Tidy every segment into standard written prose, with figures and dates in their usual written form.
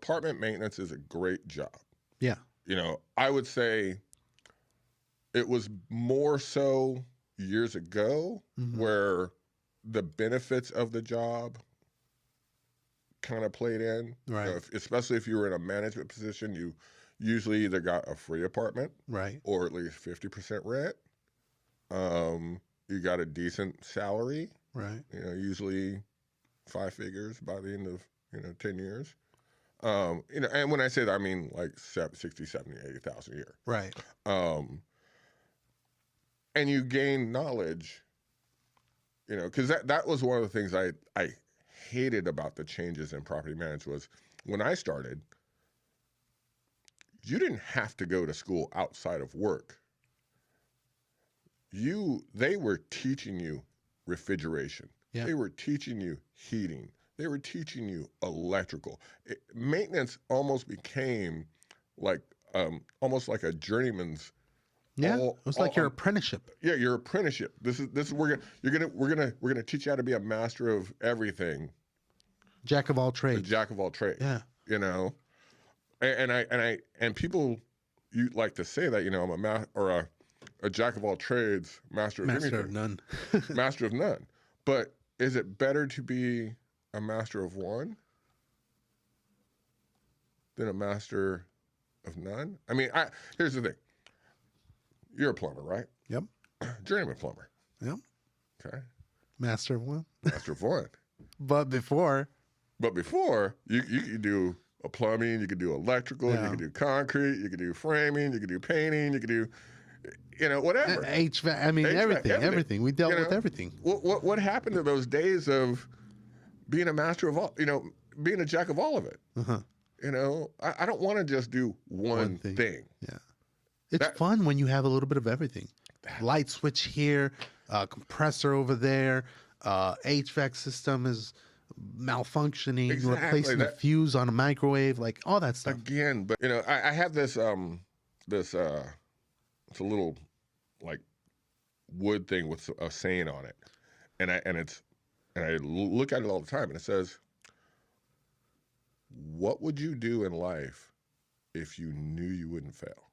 apartment maintenance is a great job. Yeah. I would say it was more so years ago where the benefits of the job kind of played in. Right. Especially if you were in a management position, you usually either got a free apartment Right. or at least 50% rent. You got a decent salary, Right. usually 5 figures by the end of 10 years. And when I say that, I mean like 60, 70, 80,000 a year. Right. And you gain knowledge, because that was one of the things I hated about the changes in property management was when I started, you didn't have to go to school outside of work. They were teaching you refrigeration. Yeah. They were teaching you heating. They were teaching you electrical. Maintenance almost became like almost like a journeyman's. Yeah, it was like your apprenticeship. Yeah, your apprenticeship. This is we're gonna teach you how to be a master of everything. Jack of all trades. Jack of all trades. Yeah. And people, you like to say that I'm a jack of all trades, master of none. Master of none. But is it better to be a master of one than a master of none? I mean, here's the thing. You're a plumber, right? Yep. Journeyman plumber. Yep. Okay. Master of one. Master of one. But before, you could do a plumbing, you could do electrical, you could do concrete, you could do framing, you could do painting, you could do, whatever. HVAC. I mean, everything. We dealt with everything. What happened to those days of being a master of all? Being a jack of all of it. I don't want to just do one thing. Yeah. It's fun when you have a little bit of everything. Light switch here, compressor over there, HVAC system is malfunctioning, replacing the fuse on a microwave, like all that stuff. Again, but I have this it's a little like wood thing with a saying on it, and I look at it all the time, and it says, "What would you do in life if you knew you wouldn't fail?"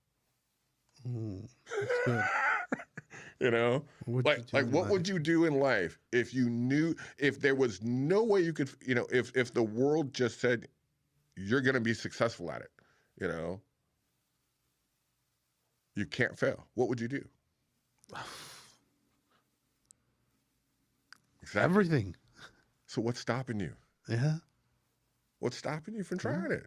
That's good. What would you do in life if you knew, if there was no way you could, if the world just said you're going to be successful at it, you can't fail. What would you do? Exactly. Everything. So what's stopping you? Yeah. What's stopping you from trying it?